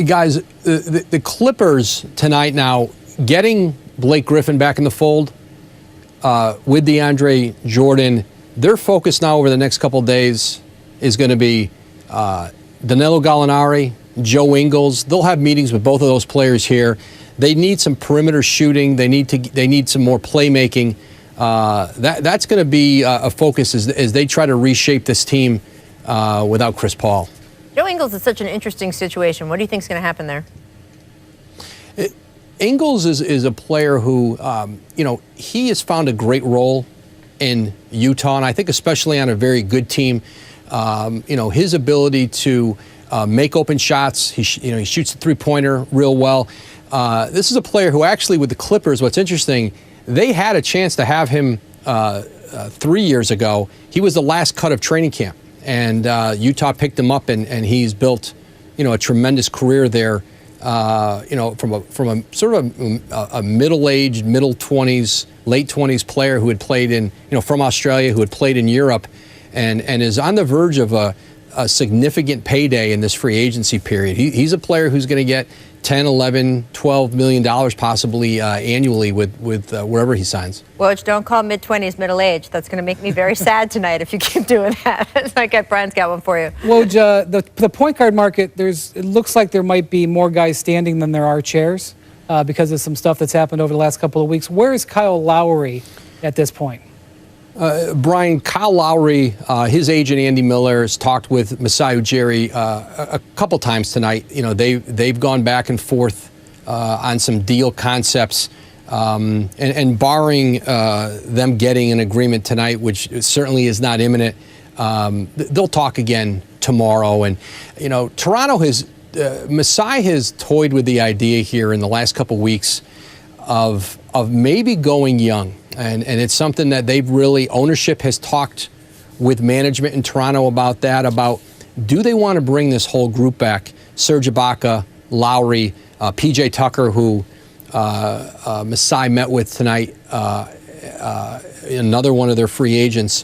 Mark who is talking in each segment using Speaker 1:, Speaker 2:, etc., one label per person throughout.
Speaker 1: Guys, the Clippers tonight now getting Blake Griffin back in the fold with DeAndre Jordan. Their focus now over the next couple of days is going to be Danilo Gallinari, Joe Ingles. They'll have meetings with both of those players here. They need some perimeter shooting. They need some more playmaking. That's going to be a focus as they try to reshape this team without Chris Paul.
Speaker 2: Joe Ingles is such an interesting situation. What do you think is going to happen there?
Speaker 1: Ingles is a player who, he has found a great role in Utah, and I think especially on a very good team. His ability to make open shots. He shoots the three-pointer real well. This is a player who actually, with the Clippers, what's interesting, they had a chance to have him 3 years ago. He was the last cut of training camp, and Utah picked him up, and he's built, a tremendous career there. From a sort of a middle-aged, middle 20s, late 20s player who had played in, from Australia, who had played in Europe, and is on the verge of a significant payday in this free agency period. He's a player who's going to get $10, $11, $12 million possibly annually with wherever he signs.
Speaker 2: Woj, don't call mid-20s middle-aged. That's going to make me very sad tonight if you keep doing that. Okay, Brian's got one for you.
Speaker 3: Woj, the point guard market, it looks like there might be more guys standing than there are chairs because of some stuff that's happened over the last couple of weeks. Where is Kyle Lowry at this point?
Speaker 1: Brian, Kyle Lowry, his agent Andy Miller has talked with Masai Ujiri a couple times tonight. They've gone back and forth on some deal concepts, and barring them getting an agreement tonight, which certainly is not imminent, they'll talk again tomorrow. And Toronto Masai has toyed with the idea here in the last couple weeks of maybe going young. And it's something that ownership has talked with management in Toronto about do they want to bring this whole group back? Serge Ibaka, Lowry, PJ Tucker, who Masai met with tonight, another one of their free agents.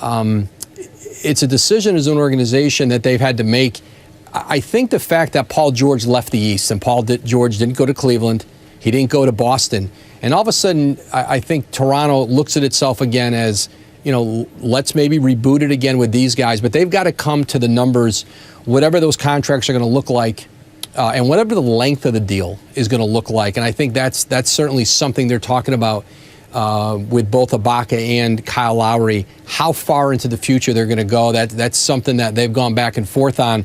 Speaker 1: It's a decision as an organization that they've had to make. I think the fact that Paul George left the East and George didn't go to Cleveland, he didn't go to Boston. And all of a sudden, I think Toronto looks at itself again as, let's maybe reboot it again with these guys. But they've got to come to the numbers, whatever those contracts are going to look like, and whatever the length of the deal is going to look like. And I think that's certainly something they're talking about with both Ibaka and Kyle Lowry. How far into the future they're going to go, that's something that they've gone back and forth on.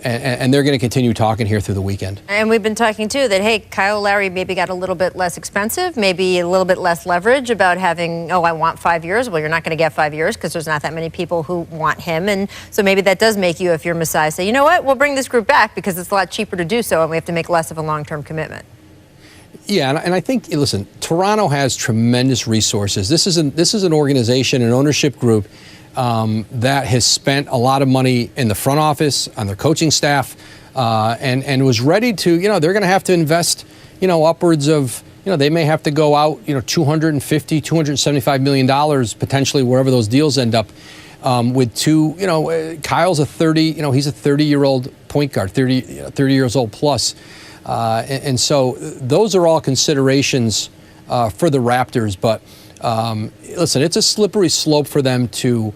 Speaker 1: And they're going to continue talking here through the weekend.
Speaker 2: And we've been talking, too, that, hey, Kyle Lowry maybe got a little bit less expensive, maybe a little bit less leverage about having, I want 5 years. Well, you're not going to get 5 years because there's not that many people who want him. And so maybe that does make you, if you're Masai, say, you know what, we'll bring this group back because it's a lot cheaper to do so and we have to make less of a long-term commitment.
Speaker 1: Yeah, and I think, listen, Toronto has tremendous resources. This is an organization, an ownership group that has spent a lot of money in the front office, on their coaching staff, and was ready to, they're going to have to invest, upwards of, they may have to go out, $250, $275 million potentially wherever those deals end up with two, Kyle's he's a 30-year-old point guard, 30 years old plus. And so those are all considerations for the Raptors. But listen, it's a slippery slope for them to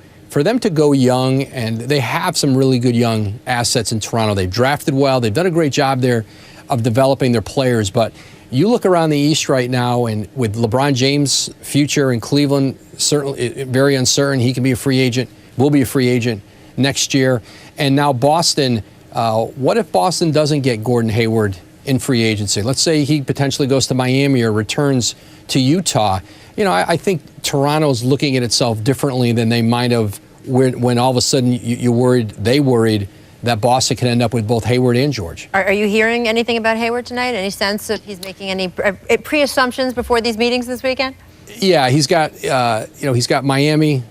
Speaker 1: go young, and they have some really good young assets in Toronto. They've drafted well. They've done a great job there of developing their players. But you look around the East right now, and with LeBron James' future in Cleveland, certainly very uncertain. He can be a free agent, will be a free agent next year. And now Boston, what if Boston doesn't get Gordon Hayward in free agency? Let's say he potentially goes to Miami or returns to Utah. I think Toronto's looking at itself differently than they might have when all of a sudden they worried that Boston could end up with both Hayward and George.
Speaker 2: Are you hearing anything about Hayward tonight? Any sense that he's making any pre-assumptions before these meetings this weekend?
Speaker 1: Yeah, he's got Miami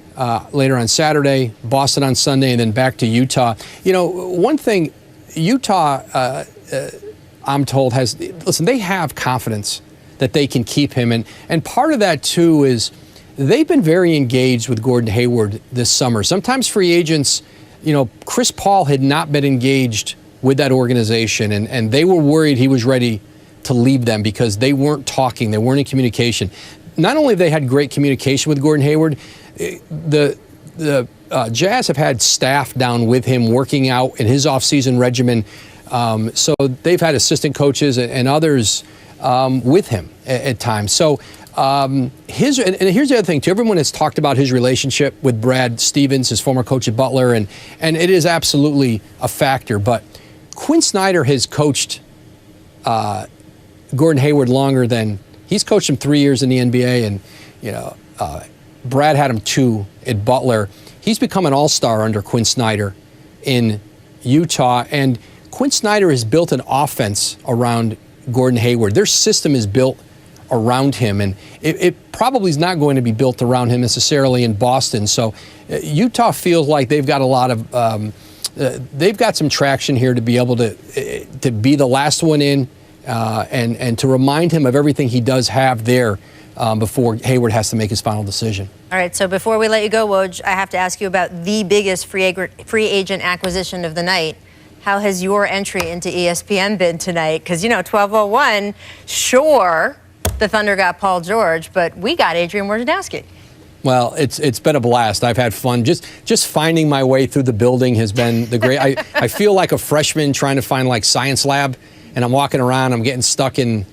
Speaker 1: later on Saturday, Boston on Sunday, and then back to Utah. One thing, Utah, I'm told, they have confidence that they can keep him. And part of that, too, is they've been very engaged with Gordon Hayward this summer. Sometimes free agents, Chris Paul had not been engaged with that organization, and they were worried he was ready to leave them because they weren't talking, they weren't in communication. Not only have they had great communication with Gordon Hayward, the Jazz have had staff down with him working out in his offseason regimen. So they've had assistant coaches and others with him at times. So and here's the other thing too. Everyone has talked about his relationship with Brad Stevens, his former coach at Butler, and it is absolutely a factor. But Quinn Snyder has coached Gordon Hayward longer than he's coached him 3 years in the NBA, and Brad had him 2 at Butler. He's become an all-star under Quinn Snyder in Utah, and Quinn Snyder has built an offense around Gordon Hayward. Their system is built around him, and it probably is not going to be built around him necessarily in Boston. So Utah feels like they've got a lot of they've got some traction here to be able to be the last one in and to remind him of everything he does have there before Hayward has to make his final decision.
Speaker 2: All right, so before we let you go, Woj, I have to ask you about the biggest free agent acquisition of the night. How has your entry into ESPN been tonight? Because, 1201, sure, the Thunder got Paul George, but we got Adrian Wojnarowski.
Speaker 1: Well, it's been a blast. I've had fun. Just finding my way through the building has been the great. I feel like a freshman trying to find like science lab, and I'm walking around. I'm getting stuck in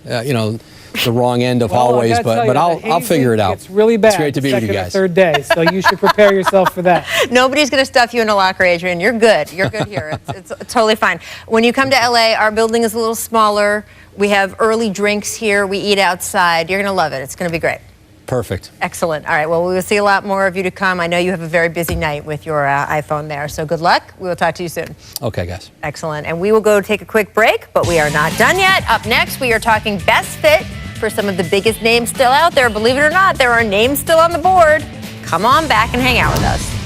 Speaker 1: the wrong end of hallways, but I'll figure it out.
Speaker 3: It's really bad.
Speaker 1: It's great to be with you guys.
Speaker 3: Third day, so you should prepare yourself for that.
Speaker 2: Nobody's going to stuff you in a locker, Adrian. You're good. You're good here. It's totally fine. When you come to LA, our building is a little smaller. We have early drinks here. We eat outside. You're going to love it. It's going to be great.
Speaker 1: Perfect.
Speaker 2: Excellent. All right. Well, we will see a lot more of you to come. I know you have a very busy night with your iPhone there. So good luck. We will talk to you soon.
Speaker 1: Okay, guys.
Speaker 2: Excellent. And we will go take a quick break, but we are not done yet. Up next, we are talking best fit for some of the biggest names still out there. Believe it or not, there are names still on the board. Come on back and hang out with us.